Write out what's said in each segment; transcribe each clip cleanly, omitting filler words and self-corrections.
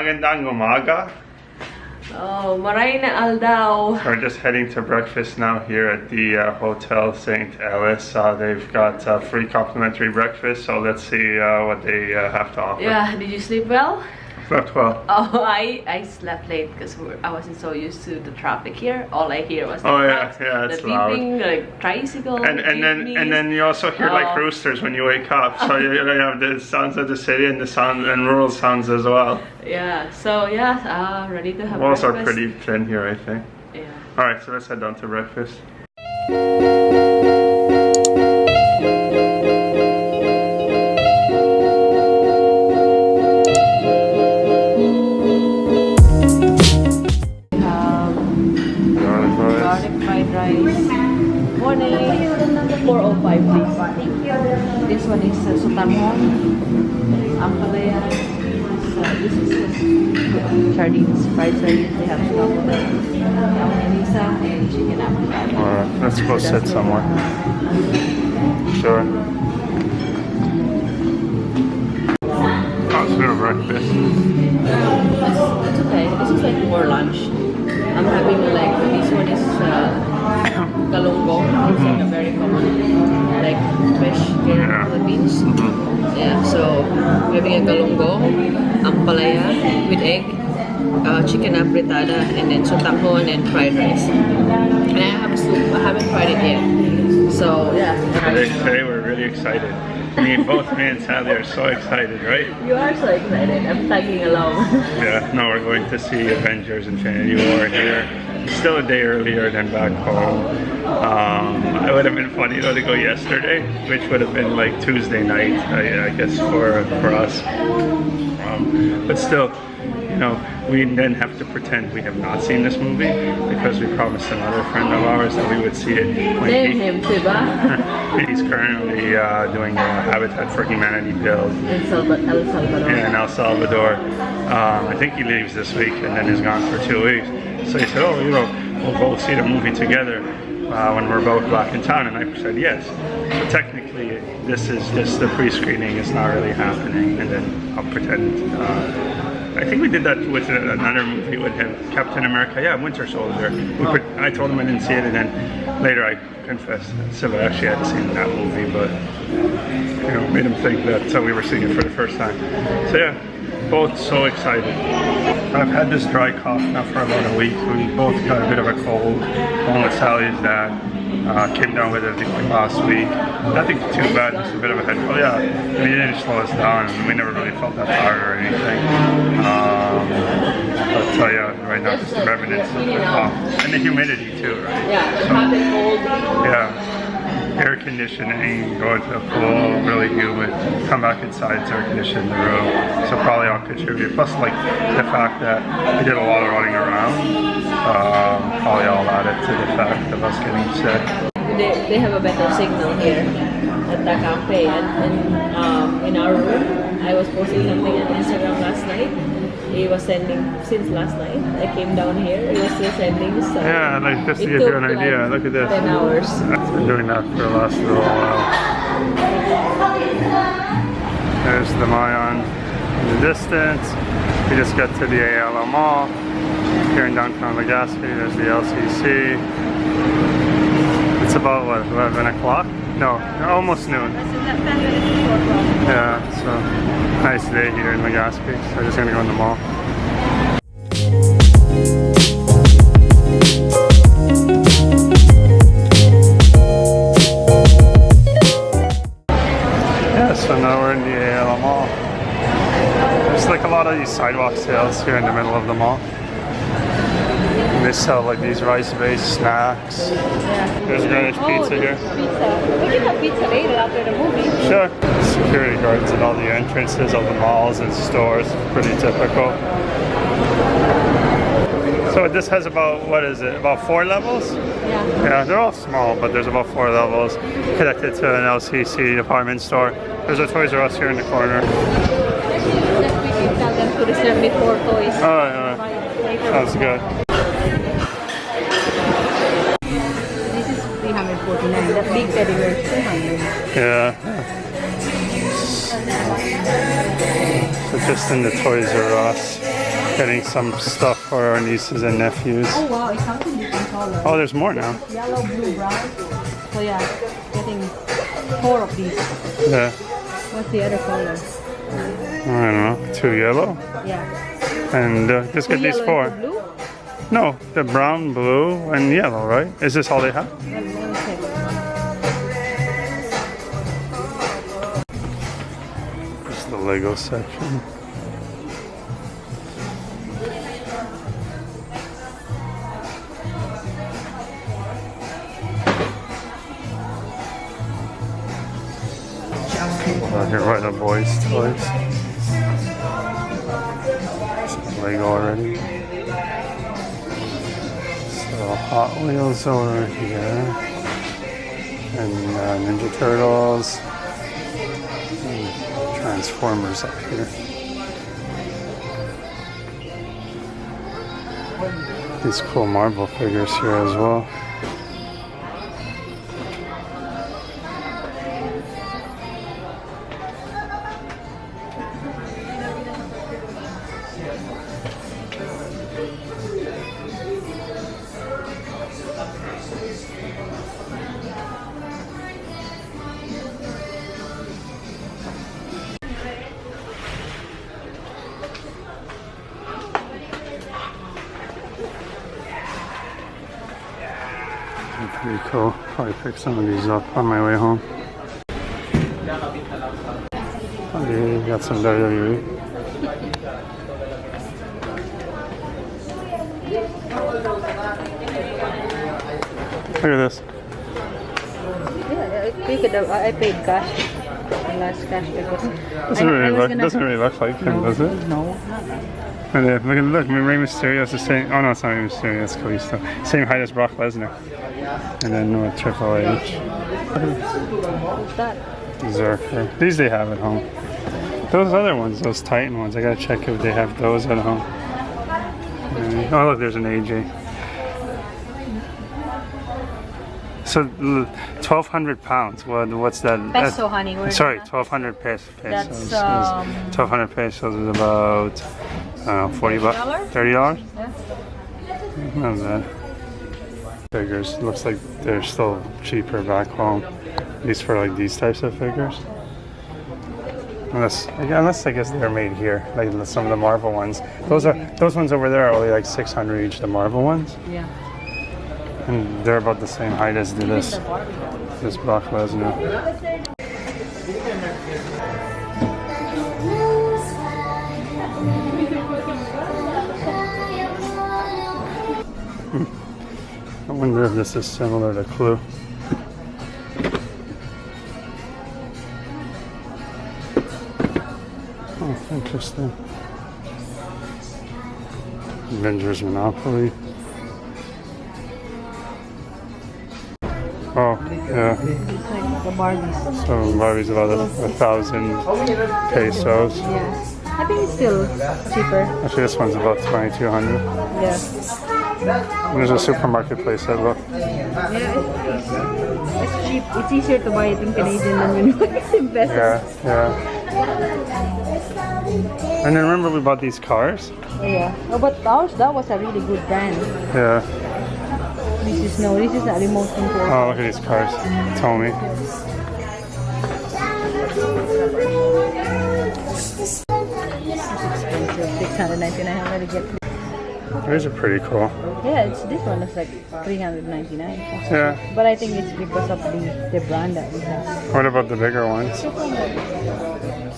Magandang umaga. Oh, Marina Aldao. We're just heading to breakfast now here at the Hotel St. Alice. They've got free complimentary breakfast, so let's see what they have to offer. Yeah, did you sleep well? Slept well. Oh, I slept late because I wasn't so used to the traffic here. All I hear was it's the loud. beeping, like tricycle. And then you also hear like roosters when you wake up. So you have the sounds of the city and the sound and rural sounds as well. Yeah. So yeah, ready to have Walls breakfast. are pretty thin here, I think. Yeah. All right, so let's head down to breakfast. Morning. 405 please. This one is sotamon, ampalaya. This is sardines, fried sardines. They have scalloped, yamisa, and chicken appetite. Alright, let's go sit somewhere. Sure. How's your breakfast? It's okay. This is like more lunch. I'm having like this one is galungo. It's like a very common like fish here in the Philippines. Yeah, so we're having a galungo, ampalaya with egg, chicken apretada, and then sotanghon and fried rice. And I have a soup. I haven't tried it yet. So yeah. Today we're really excited. Both me and Sally are so excited, right? You are so excited. I'm tagging along. Yeah, no, we're going to see Avengers Infinity War here. Still a day earlier than back home. It would have been funny though to go yesterday, which would have been like Tuesday night, I guess, for us. But still, you know, we then have to pretend we have not seen this movie because we promised another friend of ours that we would see it when he's currently doing a Habitat for Humanity build in El Salvador. Yeah, in El Salvador. I think he leaves this week and then is gone for 2 weeks. So he said, oh, you know, we'll both see the movie together when we're both back in town, and I said yes. So technically, this is just the pre-screening. It's not really happening, and then I'll pretend. I think we did that with another movie with him, Captain America. Yeah, Winter Soldier. I told him I didn't see it, and then later I confessed. So I actually had seen that movie, but you know, made him think that we were seeing it for the first time. So yeah. Both so excited. I've had this dry cough now for about a week. We both got a bit of a cold. Along with Sally's dad came down with it like last week. Nothing too bad, just a bit of a head cold. Yeah, I mean, it didn't slow us down. We never really felt that tired or anything. I'll tell you right now, just the remnants of the cough. And the humidity too, right? Yeah, the hot and cold. Yeah. Air conditioning, go to the pool, really humid, come back inside, it's air conditioned in the room, so probably all contribute. Plus like the fact that we did a lot of running around, probably all added to the fact of us getting sick. They have a better signal here at the cafe, and in our room, I was posting something on Instagram last night. He was sending since last night. I came down here. He was still sending. So yeah, like just to give you an idea. Look at this. 10 hours. It's been doing that for the last little while. There's the Mayan in the distance. We just got to the ALO Mall. Here in downtown Legazpi, there's the LCC. It's about what, 11 o'clock? No, almost noon. Yeah, so nice day here in Legazpi. So we're just gonna go in the mall. Yeah, so now we're in the ALO Mall. There's like a lot of these sidewalk sales here in the middle of the mall. And they sell like these rice-based snacks. Yeah. There's Greenwich Pizza here. Pizza. We can have pizza later after the movie. Sure. Security guards at all the entrances of the malls and stores. Pretty typical. So this has about, what is it, about 4 levels? Yeah. Yeah, they're all small, but there's about 4 levels connected to an LCC department store. There's a Toys R Us here in the corner. We can tell them to reserve me 4 toys. Alright. Sounds good. This is 349. That big teddy bear is 200. Yeah. So just in the Toys R Us. Getting some stuff for our nieces and nephews. Oh wow, it comes in different colors. Oh, there's more now. Yellow, blue, brown. So yeah, getting 4 of these. Yeah. What's the other color? I don't know. 2 yellow. Yeah. And just get these 4. Blue? No, the brown, blue, and yellow, right? Is this all they have? Let me check. It's the Lego section. Well, here are the boys' toys. Some Lego already. So Hot Wheels over here. And Ninja Turtles. And Transformers up here. These cool Marvel figures here as well. Pretty cool. Probably pick some of these up on my way home. Okay, got some WWE. Look at this. Yeah, I paid cash. The last cash because Doesn't really look like him, does it? No. And look, Rey Mysterio is the same. Oh no, it's not Rey Mysterio. It's Kalisto. Same height as Brock Lesnar. And then with Triple H. What's that? Zerker. These they have at home. Those other ones, those Titan ones, I gotta check if they have those at home. And, oh look, there's an AJ. So 1,200 pounds. What's that? Peso, honey. Sorry, 1,200 pesos. That's 1,200 pesos is about 40 bucks, $30. Yeah. Not bad. Figures. Looks like they're still cheaper back home. At least for like these types of figures. Unless I guess they're made here, like some of the Marvel ones. Those ones over there are only like 600 each. The Marvel ones. Yeah. And they're about the same height as this Brock Lesnar. I wonder if this is similar to Clue. Oh, interesting. Avengers Monopoly. Oh, yeah. Like the Barbies. So Barbie's about 1,000 pesos. Yeah. I think it's still cheaper. Actually, this one's about 2,200. Yeah. There's a supermarket place that look. Yeah, it's cheap. It's easier to buy it in Canadian than when you buy it in pesos. Yeah. And then remember we bought these cars? Yeah. Oh, but ours, that was a really good brand. Yeah. This is a remote control. Oh, look at these cars. Tell me. It's expensive. $699. I'm gonna get. These are pretty cool. Yeah, this one is like $399. Yeah. But I think it's because of the brand that we have. What about the bigger ones?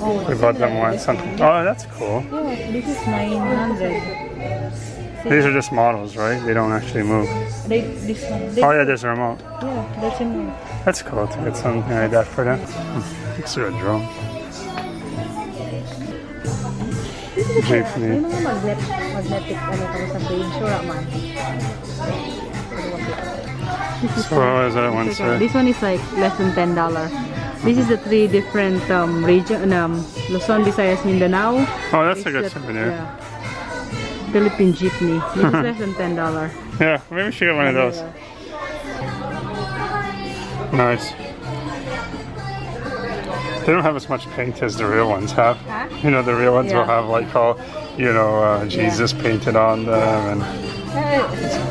Oh, We bought them once. Oh, that's cool. Yeah, this is 900. These are just models, right? They don't actually move. Oh yeah, there's a remote. Yeah, that's in. That's cool to get something like that for them. Looks like a drone. Jeepney. Yung mga magnetic ano kung sa page, sure man. So what does that one say? This one is like less than $10. This is the 3 different region, Luzon, Visayas, Mindanao. Oh, that's a good souvenir. Yeah. Philippine jeepney. This is less than $10. Yeah, maybe we should get one of those. They don't have as much paint as the real ones have. Huh? You know, the real ones will Yeah. have like all, you know, Jesus painted on them and.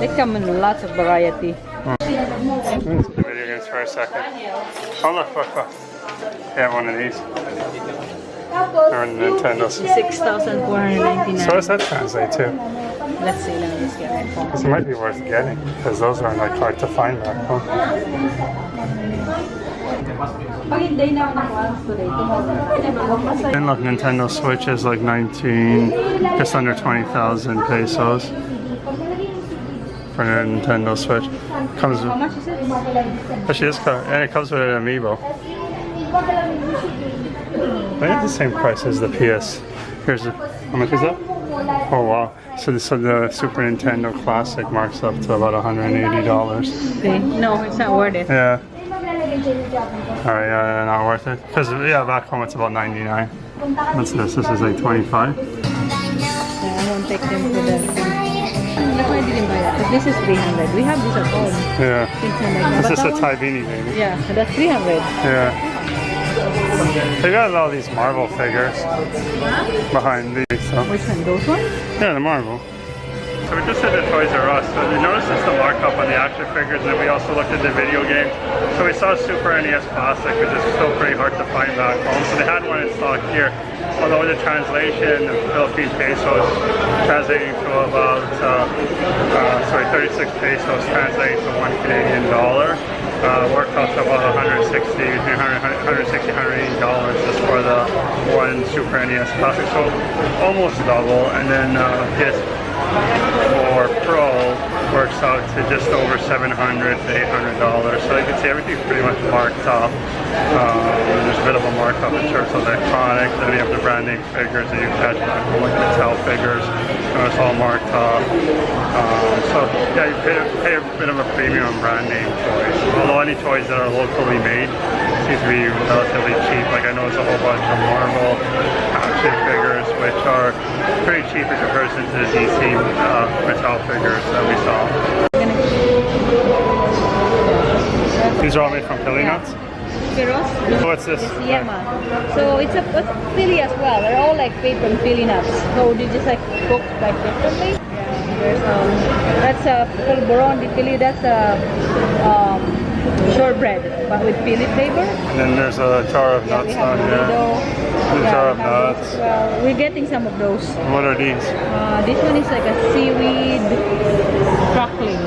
They come in lots of variety. Let's do video games for a second. Oh look. Yeah, one of these. Or Nintendo. 6,499. So what does that translate to? Let's see, let me just get my phone. This might be worth getting because those are like hard to find back home. And look, Nintendo Switch is like 19, just under 20,000 pesos for the Nintendo Switch. Comes How much is it? actually, and it comes with an amiibo. They have the same price as the PS. Here's the, how much is that? Oh wow! So the Super Nintendo Classic marks up to about $180. See? No, it's not worth it. Yeah. Alright, yeah, not worth it. Because yeah, back home it's about 99. What's this? This is like 25. Yeah, I won't take them to the thing. That's why I didn't buy that. Because this is 300. We have this at home. Yeah. But This is that a one- Thai beanie baby. Yeah, so that's 300. Yeah. They got all these Marvel figures behind these. So. Which one? Those ones? Yeah, the Marvel. So we just did the Toys R Us. So you notice it's the markup on the action figures, and then we also looked at the video games. So we saw Super NES Classic, which is still pretty hard to find back home. So they had one in stock here. Although the translation of Philippine pesos translating to about 36 pesos translating to $1 Canadian. Worked out to about $160, $180 just for the one Super NES Classic. So almost double. And then PS4 Pro works out to just over $700 to $800. So you can see everything's pretty much marked up. There's a bit of a markup in terms of electronics. Then you have the brand name figures that you catch back from like Mattel figures. It's all marked up. So yeah, you pay a bit of a premium on brand name toys. Although any toys that are locally made seem to be relatively cheap. Like I know there's a whole bunch of Marvel action figures which are pretty cheap in comparison to the DC Mattel figures that we saw. These are all made from Philly nuts? Gyros? What's this? It's Yema. So it's Philly as well. They're all like made from Philly nuts. So they just like cook like differently. Yeah, there's that's polvoron di Philly. That's shortbread, but with Philly flavor. And then there's a jar of nuts on here. A jar of nuts. Well, we're getting some of those. What are these? This one is like a seaweed crackling.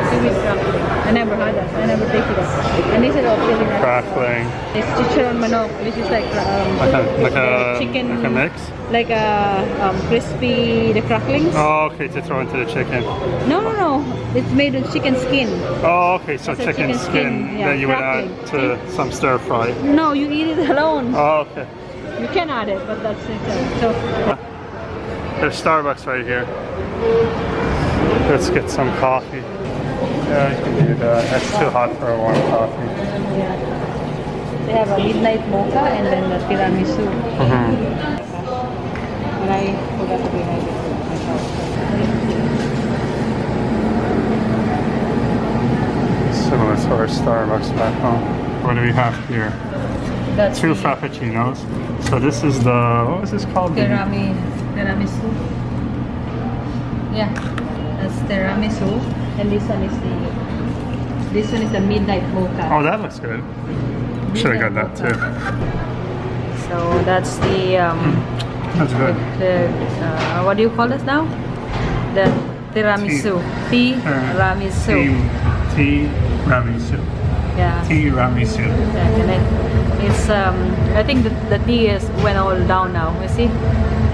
Seaweed crackling. I never had that. I never tasted it. And this is all Philly nuts. Crackling. It's chicharon manok. This is like chicken. Like a mix? Like a crispy, the cracklings. Oh, okay, to throw into the chicken. No. It's made with chicken skin. Oh, okay, so It's a chicken skin that you would add to some stir fry. No, you eat it alone. Oh, okay. You can add it, but that's it. So There's Starbucks right here. Let's get some coffee. Yeah, I can do that. That's too hot for a warm coffee. yeah, they have a midnight mocha and then the tiramisu. But I forgot to bring it myself. Similar to our Starbucks back home. What do we have here? That's 2 the frappuccinos. So this is the, what was this called? tiramisu. Yeah, that's tiramisu, and this one is the midnight mocha. Oh, that looks good. Should have got that too. So that's the That's good. what do you call this now? The tiramisu. Tiramisu. Tiramisu. Yeah. Tiramisu. Yeah, and then it's I think the tea is went all down now. You see?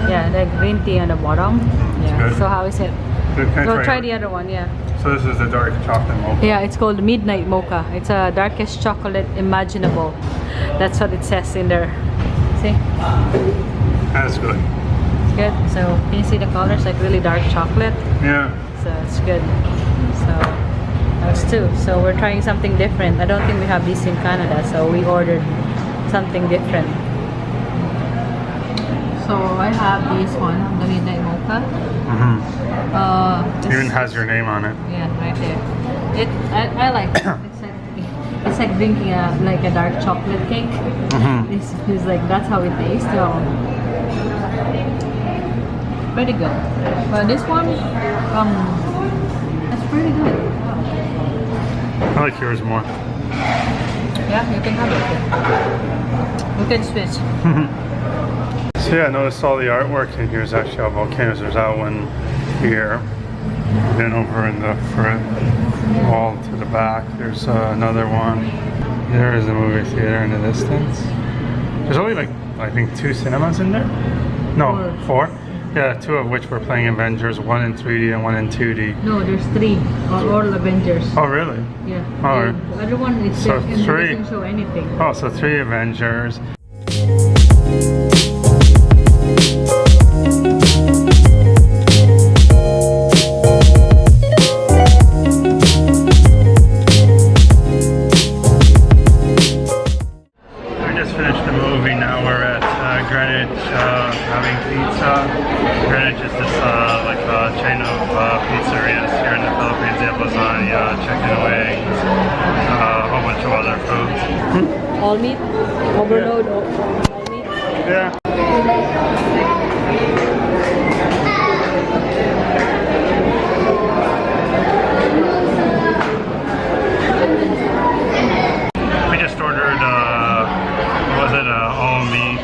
Yeah, the green tea on the bottom. Yeah. Good. So how is it? Good. Can I Go try it? the other one. Yeah. So this is the dark chocolate mocha. Yeah, it's called Midnight Mocha. It's a darkest chocolate imaginable. That's what it says in there. See? That's good. It's good. So can you see the colors? Like really dark chocolate. Yeah. So it's good. So that's 2. So we're trying something different. I don't think we have this in Canada, so we ordered something different. So I have this one, the Midnight Mocha. Even has your name on it. Yeah, right there. I like it. It's it's like drinking like a dark chocolate cake. It's like that's how it tastes. So pretty good. But this one, that's pretty good. I like yours more. Yeah, you can have it. You can switch. So yeah, I noticed all the artwork in here is actually all volcanoes. There's that one here. Then over in the front wall to the back, there's another one. There is a movie theater in the distance. There's only like, I think 2 cinemas in there? No, 4. Yeah, 2 of which were playing Avengers, 1 in 3D and 1 in 2D. No, there's 3. All Avengers. Oh, really? Yeah. Oh, the other one is so and 3. doesn't show anything. Oh, so 3 Avengers. Greenwich having pizza. Greenwich is this like a chain of pizzerias here in the Philippines. They have lasagna, chicken wings, a whole bunch of other foods. All meat? Overload all meat? Yeah. We just ordered was it all meat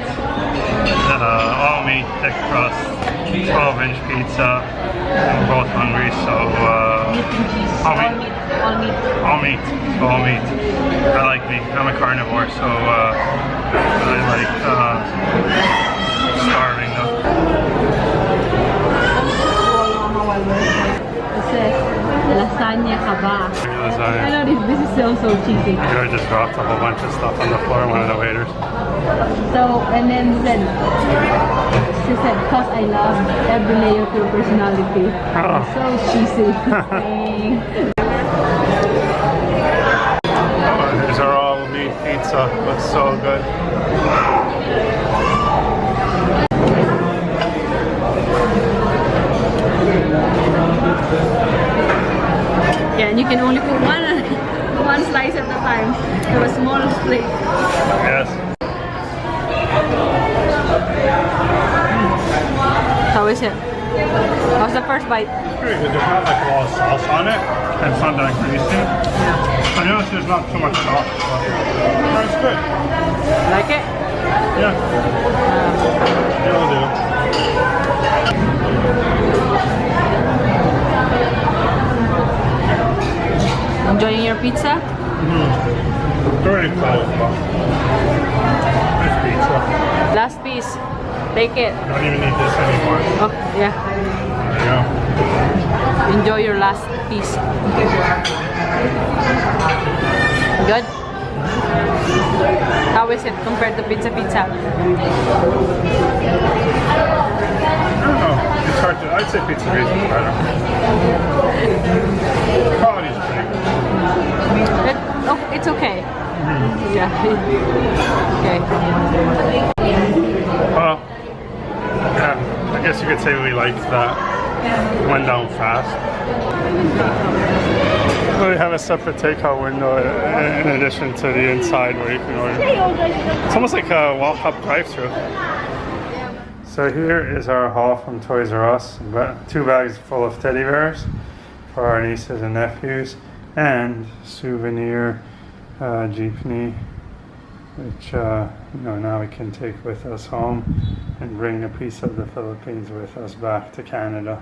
thick crust 12-inch pizza. We're both hungry, so all meat. I like meat. I'm a carnivore, so I like starving though. Lasagna kaba. Lasagna. I know this is so cheesy. I just dropped a whole bunch of stuff on the floor, one of the waiters. So, and then she said, cause I love every layer of your personality. Oh. So cheesy. These are all meat pizza. Looks so good. Yeah, and you can only put one slice at a time. Have a small plate. Yes. How is it? How's the first bite? Pretty good. There's not like a lot of sauce on it, and it's not that greasy. I noticed there's not too much sauce, but it's good. Like it? Yeah. It'll do. Enjoying your pizza? Very close, but nice pizza. Last piece. Take it. I don't even need this anymore. Oh, yeah. There you go. Enjoy your last piece. Good? How is it compared to pizza? I don't know. It's hard to. I'd say pizza is better. Quality's pretty good. It's okay. Yeah. Okay. Well, yeah, I guess you could say we liked that. Went down fast. We have a separate takeout window in addition to the inside where you can order. It's almost like a walk-up drive-thru. So here is our haul from Toys R Us. 2 bags full of teddy bears for our nieces and nephews, and souvenir jeepney, which now we can take with us home and bring a piece of the Philippines with us back to Canada.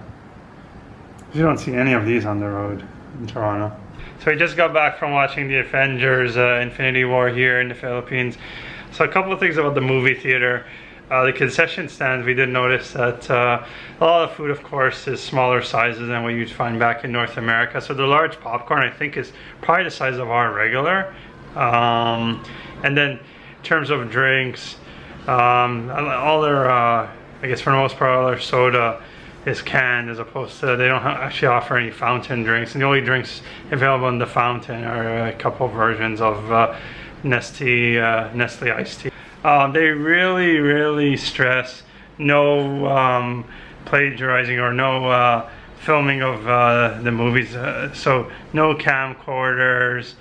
You don't see any of these on the road in Toronto. So we just got back from watching the Avengers Infinity War here in the Philippines. So a couple of things about the movie theater. The concession stands, we did notice that a lot of food, of course, is smaller sizes than what you'd find back in North America. So the large popcorn, I think, is probably the size of our regular. And then in terms of drinks, all their, I guess for the most part, all their soda is canned, as opposed to they don't actually offer any fountain drinks. And the only drinks available in the fountain are a couple versions of Nestle iced tea. They really stress no plagiarizing or no filming of the movies. So no camcorders,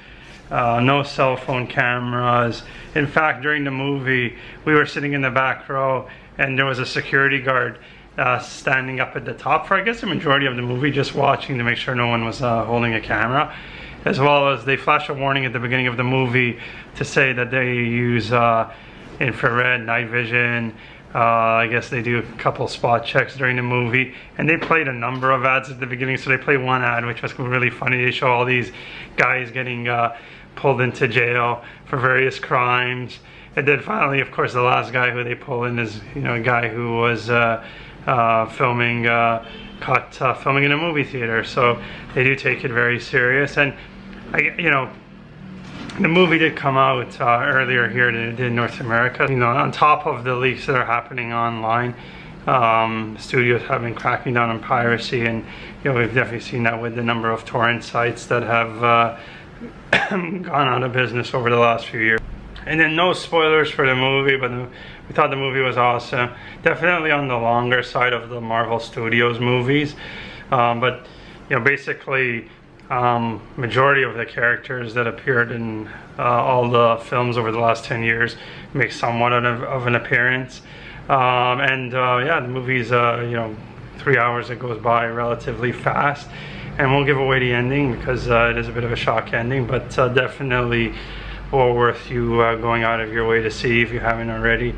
no cell phone cameras. In fact, during the movie, we were sitting in the back row and there was a security guard standing up at the top for, I guess, the majority of the movie, just watching to make sure no one was holding a camera. As well as they flash a warning at the beginning of the movie to say that they use infrared, night vision. I guess they do a couple spot checks during the movie, and they played a number of ads at the beginning. So they played one ad which was really funny. They show all these guys getting pulled into jail for various crimes, and then finally, of course, the last guy who they pull in is, you know, a guy who was filming filming in a movie theater. So they do take it very serious. And the movie did come out earlier here than it did in North America. You know, on top of the leaks that are happening online, studios have been cracking down on piracy, and you know, we've definitely seen that with the number of torrent sites that have gone out of business over the last few years. And then no spoilers for the movie, but we thought the movie was awesome. Definitely on the longer side of the Marvel Studios movies, but you know, basically, majority of the characters that appeared in all the films over the last 10 years make somewhat of an appearance. Yeah, the movie's, you know, 3 hours, it goes by relatively fast. And we'll give away the ending because it is a bit of a shock ending, but definitely well worth you going out of your way to see if you haven't already.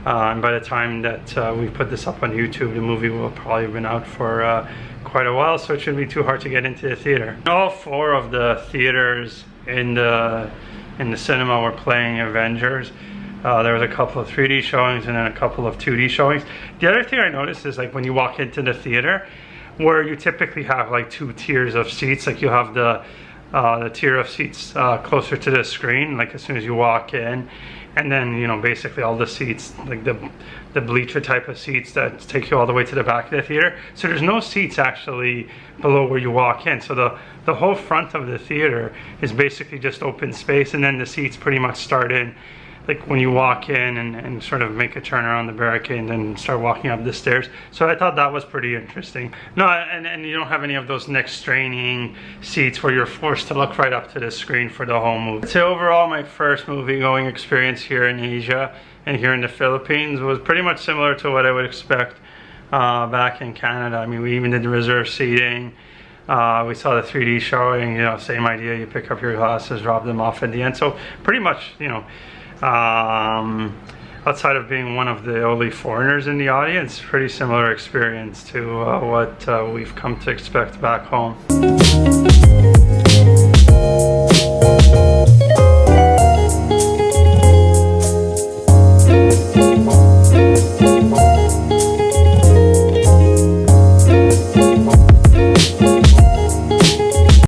And by the time that we put this up on YouTube, the movie will probably have been out for quite a while, so it shouldn't be too hard to get into the theater. All 4 of the theaters in the cinema were playing Avengers. There was a couple of 3D showings and then a couple of 2D showings. The other thing I noticed is, like, when you walk into the theater, where you typically have like 2 tiers of seats, like you have the tier of seats closer to the screen, like as soon as you walk in, and then, you know, basically all the seats, like the bleacher type of seats that take you all the way to the back of the theater. So there's no seats actually below where you walk in. So the whole front of the theater is basically just open space, and then the seats pretty much start in like when you walk in and sort of make a turn around the barricade and then start walking up the stairs. So I thought that was pretty interesting. No, and you don't have any of those neck straining seats where you're forced to look right up to the screen for the whole movie. So overall, my first movie going experience here in Asia and here in the Philippines was pretty much similar to what I would expect back in Canada. I mean, we even did the reserved seating. We saw the 3D showing, you know, same idea. You pick up your glasses, drop them off at the end. So pretty much, you know, outside of being one of the only foreigners in the audience, pretty similar experience to what we've come to expect back home.